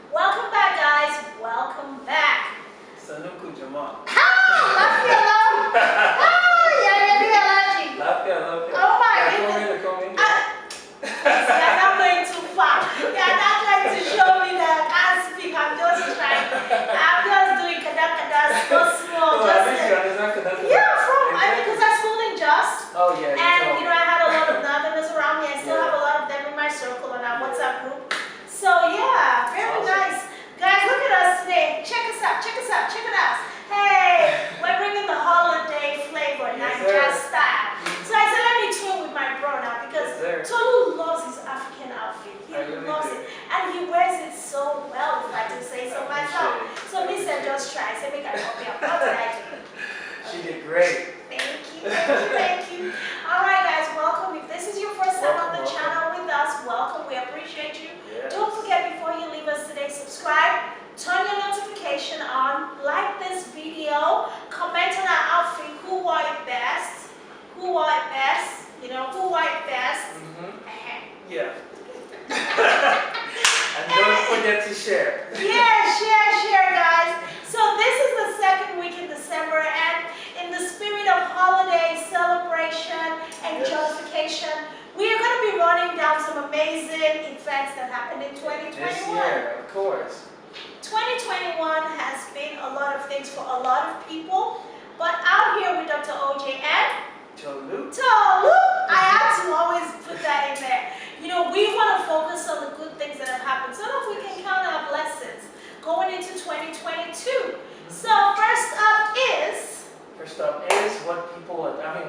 Welcome back, guys. Welcome back. Sanuku Jamal. Lafiya lau. Yaya ni allergy. Lafiya. Oh my goodness. Come in. You're not going too far. You're not trying to show me that I can't speak. I'm just trying. I'm just doing kada small. Oh, I think you understand kada. Yeah, because I schooled in Just. Oh yeah. And I had a lot of Northerners around me. I still have a lot of them in my circle on our WhatsApp group. So yeah, very nice. Guys, look at us today. Check us out. Check it out. Hey, we're bringing the holiday flavor, Nigeria style. So I said, let me tune with my bro now because Tolu loves his African outfit. He loves it. And he wears it so well, if I do say so myself. So me said, just try. I said, make a copy of what did I do? She did great. Thank you. All right, guys, welcome. If this is your first time on the channel with us, welcome. We appreciate you. Yes. Don't forget, before you leave us today, subscribe, turn your notification on, like this video, comment on our outfit, who wore it best, who wore it best. Yeah. And don't forget to share. Yeah, share, guys. So this is the second week in December, and in the spirit of holiday celebration and justification, we are going to be running down some amazing events that happened in 2021. This year, of course. 2021 has been a lot of things for a lot of people, but out here with Dr. OJ and Tolu. I had to always put that in there. You know, we want to focus on the good things that have happened so that we can count our blessings going into 2022. So first up is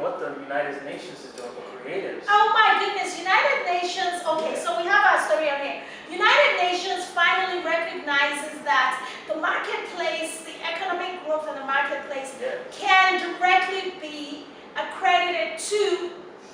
what the United Nations is doing for creatives. Oh my goodness, United Nations. Okay, so we have our story on here. United Nations finally recognizes that the marketplace, the economic growth in the marketplace can directly be accredited to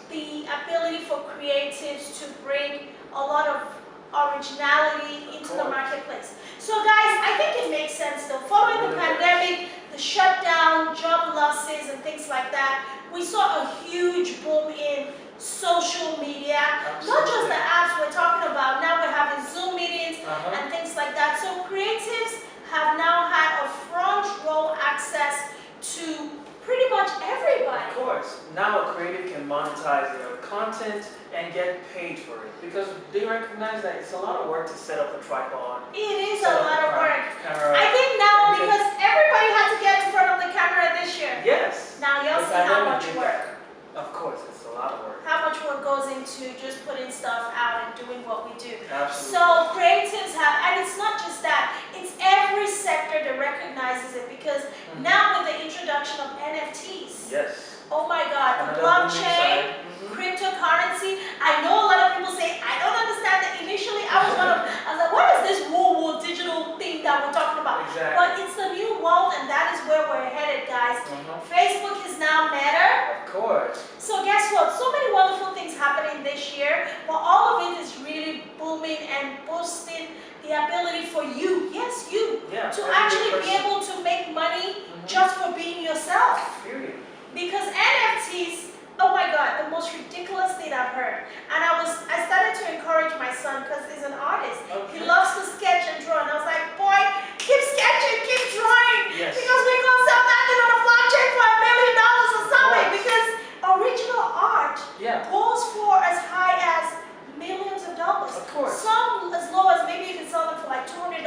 the ability for creatives to bring a lot of originality into the marketplace. So guys, I think it makes sense though. Following the pandemic, the shutdown, job losses and things like that, we saw a huge boom in social media. Not just the apps we're talking about, now we're having Zoom meetings and things like that. So creatives have now had a front row access to pretty much everybody. Of course. Now a creative can monetize their content and get paid for it because they recognize that it's a lot of work to set up a tripod. It is a lot of work. Camera. I think now because everybody had to get in front of the camera this year. Yes. Now you'll see how much work. Of course, it's a lot of work. How much work goes into just putting stuff out and doing what we do. Absolutely. So creatives have, and it's not just that, it's every sector that recognizes it because now with the introduction of NFTs. Yes. Oh my God, the blockchain, cryptocurrency. I know a lot of people say, I don't understand that. Initially, I was like, what is this woo digital thing that we're talking about? Exactly. But it's the new world, and that is where we're headed, guys. Facebook is now Meta. Of course. So guess what? So many wonderful things happening this year, but all of it is really booming and boosting the ability for you, yes, you, to actually be able to make money just for being yourself. Period. Because NFTs, oh my God, the most ridiculous thing I've heard. And I started to encourage my son because he's an artist. He loves to sketch and draw. And I was like, boy, keep sketching, keep drawing. Yes. Because we're going to sell that thing on a blockchain for $1 million or something. Because original art goes for as high as millions of dollars. Of course. Some as low as maybe you can sell them for like $200.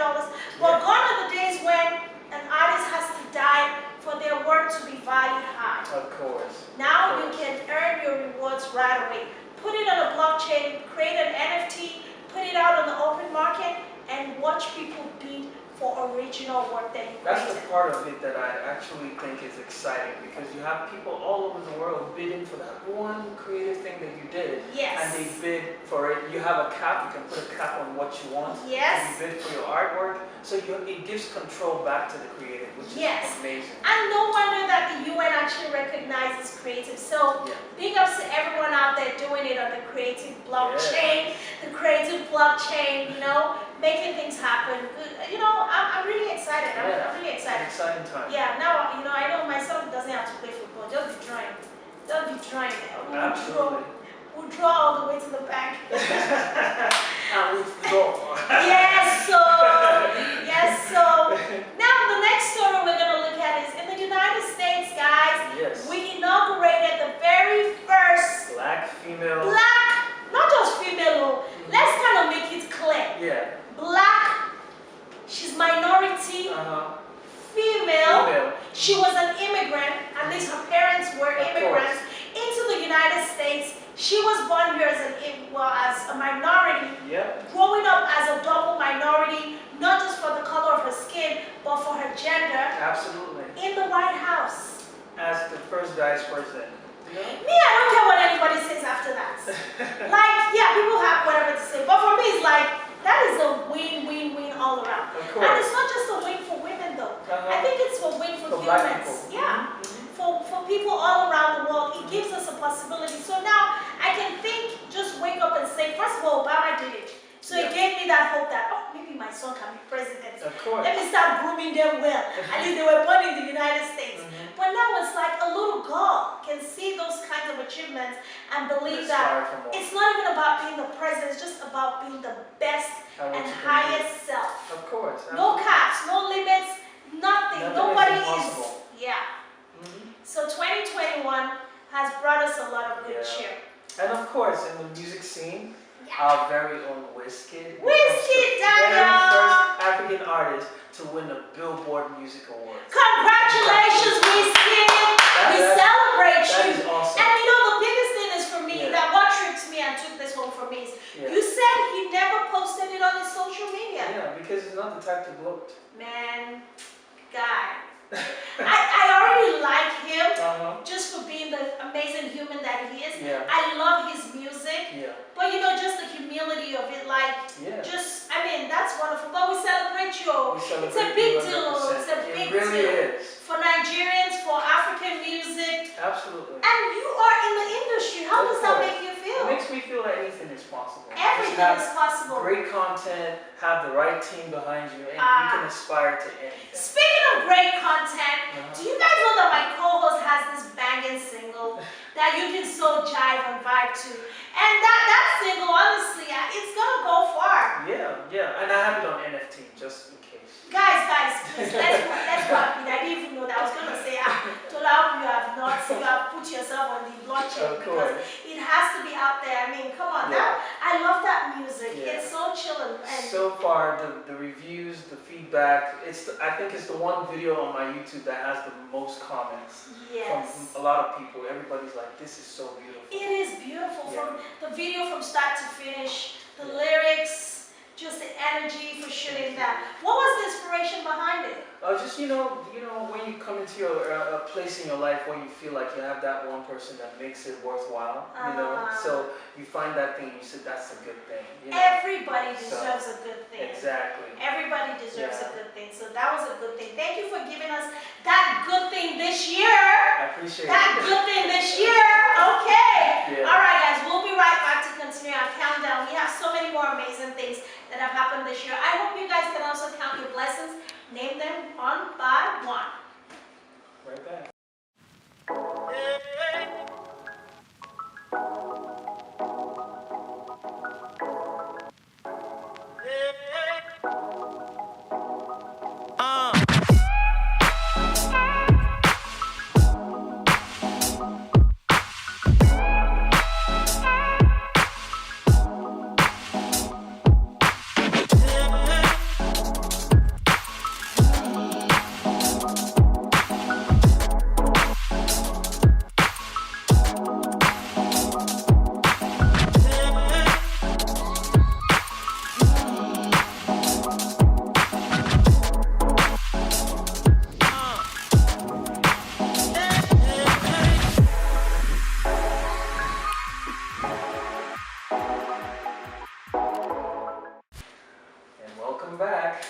But gone are the days when an artist has to die for their work to be valued high. Of course. Now you can earn your rewards right away. Put it on a blockchain, create an NFT, put it out on the open market, and watch people bid for original work that you created. That's the part of it that I actually think is exciting because you have people all over the world bidding for that one creative thing that you did. Yes. And they bid for it. You have a cap, you can put a cap on what you want. Yes. And you bid for your artwork. So it gives control back to the creative, which is amazing. And no wonder that the UN actually recognizes creative. So big ups to everyone out there doing it on the creative blockchain, you know, making things happen. You know, I'm really excited. I'm really excited. Exciting time. Yeah, now, you know, I know my son doesn't have to play football. Just be trying. Just be trying. Absolutely. We'll draw all the way to the back. And withdraw. Yes, so person. You know? Me, I don't care what anybody says after that. Like, yeah, people have whatever to say, but for me, it's like, that is a win-win-win all around. Of course. And it's not just a win for women, though. I think it's a win for humans. Yeah. For people all around the world, it gives us a possibility. So now, I can think, just wake up and say, first of all, Obama did it. So it gave me that hope that, oh, maybe my son can be president. Of course. Let me start grooming them well. At least they were born in the United States. But now it's like a little girl can see those kinds of achievements and believe that it's not even about being the president, it's just about being the best and highest self. Of course. No caps, no limits, nothing. Nobody is. Yeah. So 2021 has brought us a lot of good cheer. And of course, in the music scene, our very own Wizkid. Wizkid, Daniel! Very first African artist to win the Billboard Music Awards. Congratulations, Wizkid! We celebrate you. That is awesome. And you know, the biggest thing is for me, that what tripped me and took this home for me is, you said he never posted it on his social media. Yeah, because he's not the type to gloat. Man, guy. I already like him just for being the amazing human that he is. I love his music. But you know, just the humility of it, like, just, I mean, that's wonderful. But we celebrate you. It's a big deal. It's a big deal. It really is. For Nigerians, for African music. Absolutely. And you are in the industry. How does that make you feel? It makes me feel that anything is possible. Everything is possible. Great content, have the right team behind you, and you can aspire to anything. Speaking of great content, do you guys know that my co-host has this banging single that you can so jive and vibe to? And that single, honestly, it's gonna go far. Yeah, and I have it on NFT just in case. Guys, please, let's wrap it. I didn't even know that. I was gonna say, Tola, you have put yourself on the blockchain because it has to be out there. I mean, come on, I love that music. It's so chilling. And so far, the reviews, the feedback, I think it's the one video on my YouTube that has the most comments from a lot of people. Everybody's like, this is so beautiful. It is beautiful. From the video from start to finish, the lyrics, just the energy for shooting that. What was the inspiration behind it? Just you know, when you come into a place in your life where you feel like you have that one person that makes it worthwhile, so you find that thing and you say that's a good thing. Everybody deserves a good thing. Exactly. Everybody deserves a good thing. So that was a good thing. Thank you for giving us that good thing this year. I appreciate that good thing this year. Okay. All right, guys. We'll be right back to continue our countdown. We have so many more amazing things that have happened this year. I hope you guys can also count your blessings. Name them one by one. Right back.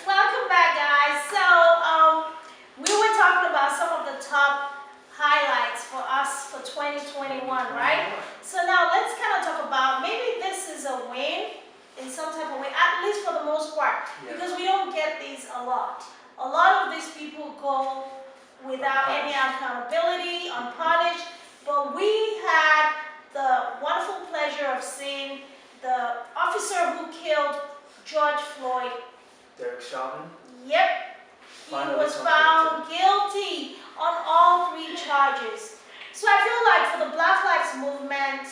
Welcome back, guys. So, we were talking about some of the top highlights for us for 2021, right? So now let's kind of talk about, maybe this is a win in some type of way, at least for the most part, because we don't get these a lot. A lot of these people go without any accountability, unpunished, but we had the wonderful pleasure of seeing the officer who killed George Floyd. Derek Chauvin? Yep. He was found guilty on all 3 charges. So I feel like for the Black Lives Movement,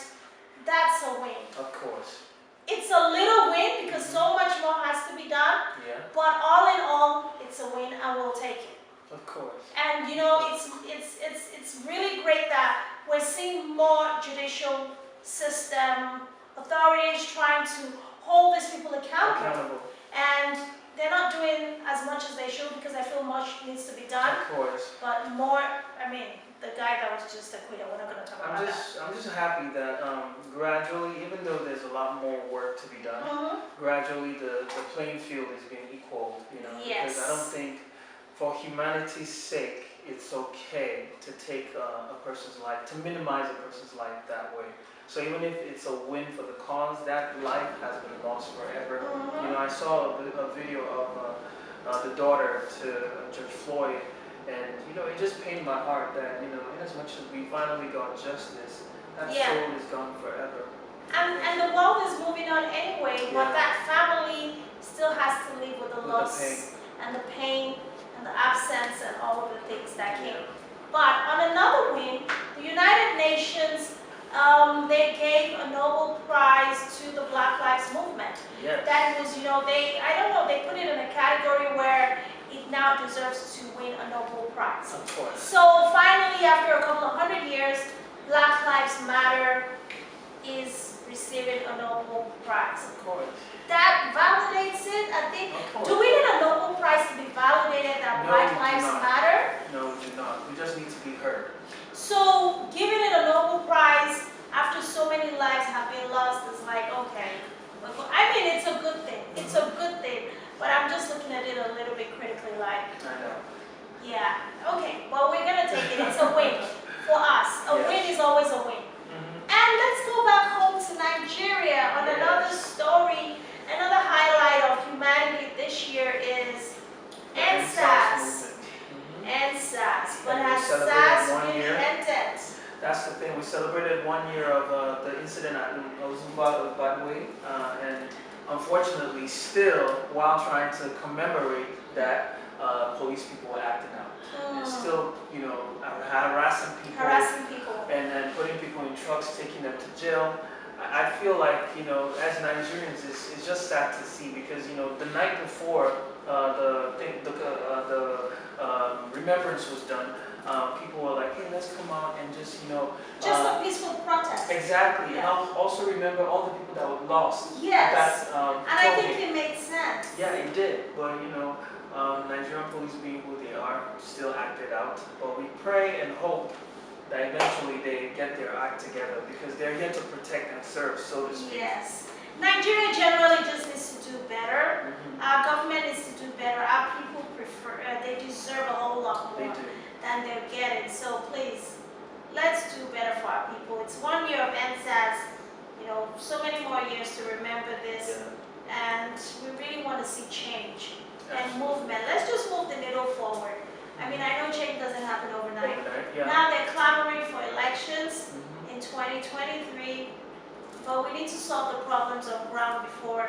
that's a win. Of course. It's a little win because so much more has to be done. But all in all, it's a win and we'll take it. Of course. And you know, it's really great that we're seeing more judicial system authorities trying to hold these people accountable. And they're not doing as much as they should because because I feel much needs to be done. Of course. But more, I mean, the guy that was just acquitted, we're not going to talk about that. I'm just happy that gradually, even though there's a lot more work to be done, gradually the playing field is being equaled, you know. Yes. Because I don't think, for humanity's sake, it's okay to take a person's life, to minimize a person's life that way. So even if it's a win for the cause, that life has been lost forever. You know, I saw a video of the daughter to George Floyd, and you know, it just pained my heart that, you know, in as much as we finally got justice, that soul is gone forever. And the world is moving on anyway, but that family still has to live with the loss and the pain and the absence and all of the things that came. But on another wing, the United Nations, they gave a Nobel Prize to the Black Lives Movement. Yes. That was, you know, I don't know, they put it in a category where it now deserves to win a Nobel Prize. Of course. So finally, after a couple of 100 years, Black Lives Matter is receiving a Nobel Prize. Of course. That validates it, I think. Do we need a Nobel Prize to be validated that Black Lives Matter? No, we do not. We just need to be heard. So giving it a Nobel Prize after so many lives have been lost is like, okay. I mean, it's a good thing. It's a good thing. But I'm just looking at it a little bit critically, like, I know. yeah, okay, well, we're going to take it. It's a win for us. A win is always a win. And let's go back home to Nigeria on another story. Another highlight of humanity this year is NSAS. NSAS. But has SAS been ended? That's the thing. We celebrated 1 year of the incident at Ozumba, by the way, and unfortunately, still, while trying to commemorate that, police people were acting out. And still, you know, harassing people. And then putting people in trucks, taking them to jail. I feel like, you know, as Nigerians, it's just sad to see because, you know, the night before the remembrance was done, people were like, hey, let's come out and just, you know. Just a peaceful protest. Exactly. Yeah. And also remember all the people that were lost. Yes. And I think it made sense. Yeah, it did. But, you know, Nigerian police being who they are, still acted out. But we pray and hope that eventually they get their act together because they're here to protect and serve, so to speak. Yes. Nigeria generally just needs to do better. Our government needs to do better. Our people they deserve a whole lot more than they're getting. So please, let's do better for our people. It's 1 year of NSAS, you know, so many more years to remember this. And we really want to see change and movement. Let's just move the needle forward. I mean, I know change doesn't happen overnight. Now they're clamoring for elections in 2023, but we need to solve the problems on ground before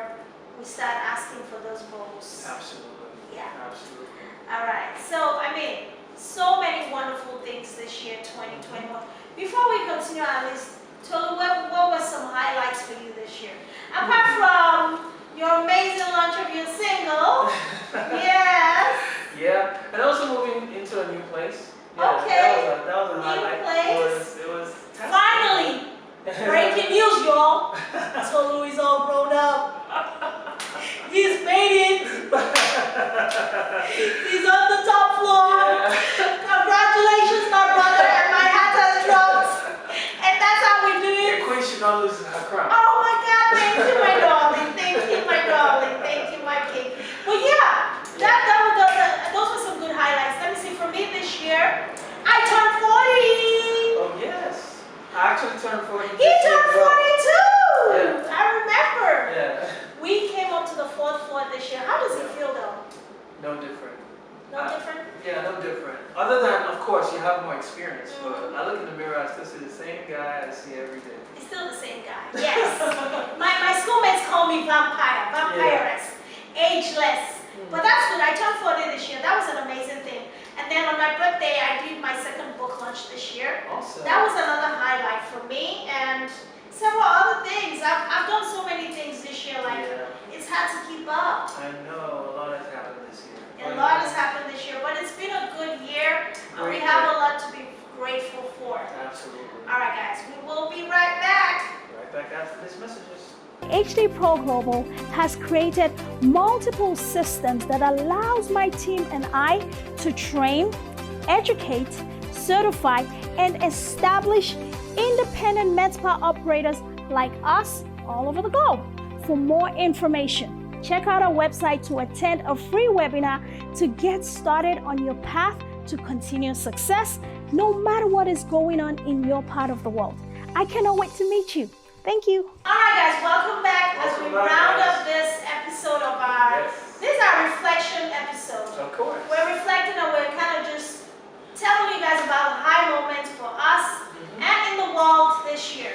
we start asking for those votes. Absolutely. Yeah. Absolutely. All right. So, I mean, so many wonderful things this year, 2021. Before we continue, Alice, Tolu, what were some highlights for you this year? Apart from your amazing launch of your single. Yes. Yeah, and also moving into a new place. Yeah, okay. That was a highlight. Place. It was finally, breaking news, y'all. Tolu is all grown up. He's made it. He's on the top floor. Congratulations, my brother, and my hat has dropped. And that's how we do it. The queen should not lose her crown. Oh my God, thank you, my darling. Thank you, my darling. Thank you, my king. Well, yeah. Those were some good highlights. Let me see, for me this year, I turned 40. Oh, yes. I actually turned 40. He turned 42. Yeah. I remember. Yeah. We came up to the 4th floor this year. How does it feel, though? No different. No different? Yeah, no different. Other than, of course, you have more experience. But I look in the mirror, I still see the same guy I see every day. He's still the same guy. Yes. my schoolmates call me vampire, vampiress, ageless. But that's good. I turned 40 this year. That was an amazing thing. And then on my birthday, I did my second book launch this year. Awesome. That was another highlight for me, and several other things. I've done so many things this year. Like it's hard to keep up. I know a lot has happened this year. A lot has happened this year, but it's been a good year. And we have a lot to be grateful for. Absolutely. All right, guys. We will be right back. Right back after these messages. HD Pro Global has created multiple systems that allows my team and I to train, educate, certify, and establish independent med spa operators like us all over the globe. For more information, check out our website to attend a free webinar to get started on your path to continuous success, no matter what is going on in your part of the world. I cannot wait to meet you. Thank you. All right, guys, welcome back as we round up this episode of this is our reflection episode. Of course. We're reflecting and we're kind of just telling you guys about high moments for us and in the world this year.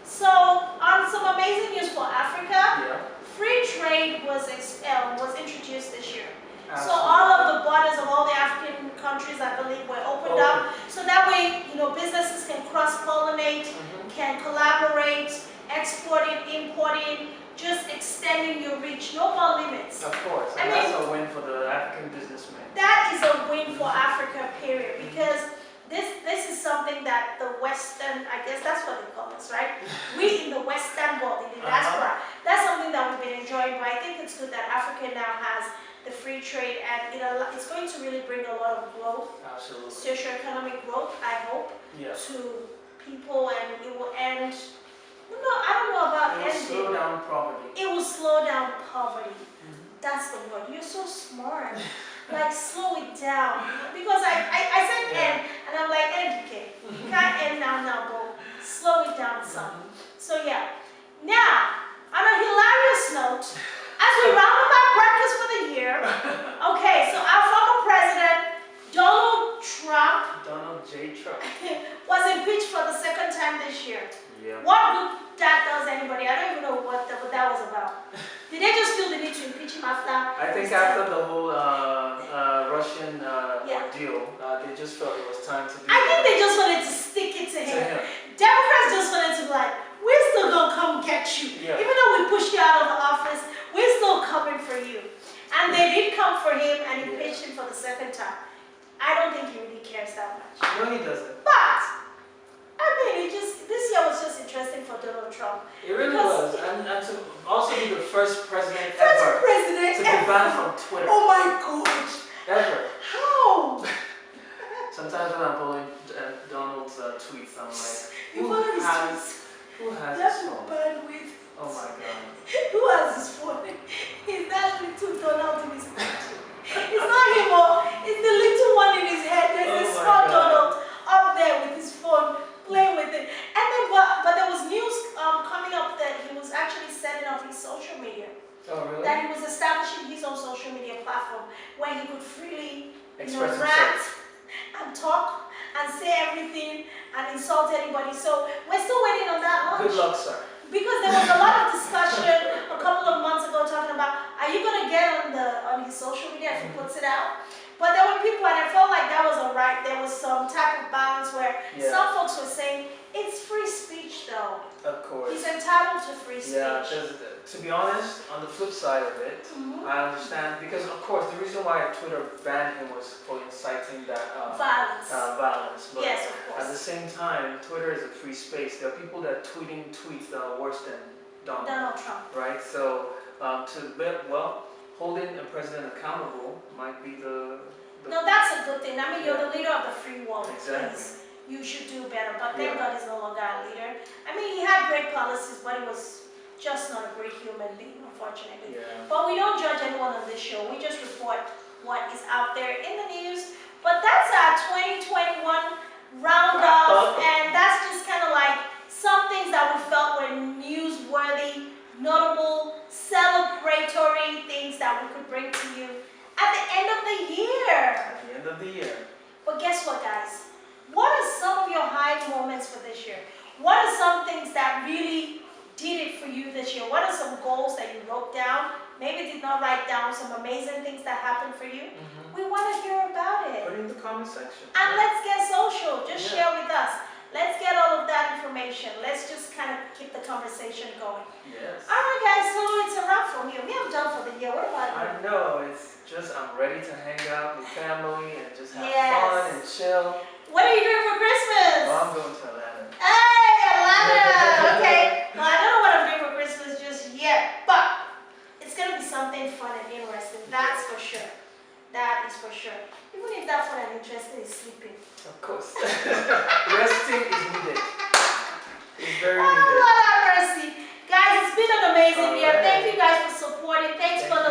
So, on some amazing news for Africa, free trade was introduced this year. Absolutely. So all of the borders of all the African countries, I believe, were opened up. So that way, businesses can cross-pollinate, can collaborate, exporting, importing, just extending your reach. No more limits. Of course. And that's a win for the African businessmen. That is a win for Africa, period. Because this is something that the Western, I guess that's what they call us, right? We in the Western world, in the diaspora, that's something that we've been enjoying. But I think it's good that Africa now has the free trade, and it's going to really bring a lot of growth, socioeconomic growth, I hope, to people, and it will end. I don't know about ending. It will slow down poverty. It will slow down poverty. That's the word. You're so smart. Like, slow it down. Because I said end, and I'm like, educate. You can't end now, but slow it down some. So yeah. Now, on a hilarious note, as we round up our breakfast for the year, okay, so our former president, Donald J. Trump, was impeached for the second time this year. Yeah. What good that does anybody? I don't even know what that was about. Did they just feel the need to impeach him after? I think after the whole Russian ordeal, they just felt it was time to do I think they just wanted to stick it to him. Democrats just wanted to be like, we're still going to come get you. Yeah. Even though we pushed you out of the office, we're still coming for you. And they did come for him and impeached him for the second time. I don't think he really cares that much. No, he doesn't. But, this year was just interesting for Donald Trump. It really was. And to also be the first president ever to be banned from Twitter. Oh my gosh. Ever. How? Sometimes when I'm pulling Donald's tweets, I'm like, who has That's his phone? bandwidth. Oh my God. Who has his phone? He's that little Donald in his head. It's not him, it's the little one in his head. There's a small Donald up there with his phone, playing with it. And then, but there was news coming up that he was actually setting up his social media. Oh, really? That he was establishing his own social media platform where he could freely express rant and talk and say everything and insult anybody. So we're still waiting on that launch. Good luck, sir. Because there was a lot of discussion a couple of months ago talking about, are you going to get on his social media if he puts it out? But there were people, and I felt like that was alright. There was some type of balance where some folks were saying, it's free speech though. Of course. He's entitled to free speech. Yeah, to be honest, on the flip side of it, I understand, because of course the reason why Twitter banned him was for inciting that violence. But yes, of course. at the same time, Twitter is a free space. There are people that tweeting tweets that are worse than Donald Trump. Right? So holding a president accountable might be the No, that's a good thing. I mean, you're the leader of the free world. Exactly. Please. You should do better. But thank God he's no longer a leader. I mean, he had great policies, but he was just not a great human being, unfortunately. Yeah. But we don't judge anyone on this show. We just report what is out there in the news. But that's our 2021 roundup, and that's just kind of like some things that we felt were newsworthy, notable, celebratory things that we could bring to you at the end of the year. At the end of the year. But guess what, guys? What are some of your high moments for this year? What are some things that really did it for you this year? What are some goals that you wrote down? Maybe did not write down some amazing things that happened for you. We want to hear about it. Put it in the comment section. And let's get social. Just share with us. Let's get all of that information. Let's just kind of keep the conversation going. Yes. All right, guys. So it's a wrap from here. We have done for the year. What about you? I know. It's just I'm ready to hang out with family and just have fun and chill. What are you doing for Christmas? Well, I'm going to Atlanta. Hey, Atlanta! Okay. Well, I don't know what I'm doing for Christmas just something fun and interesting. That's for sure. That is for sure. Even if that fun and interesting is sleeping. Of course. Resting is needed. It's very Oh, needed. Lord have mercy. Guys, it's been an amazing year. Alright. Thank you guys for supporting. Thanks for the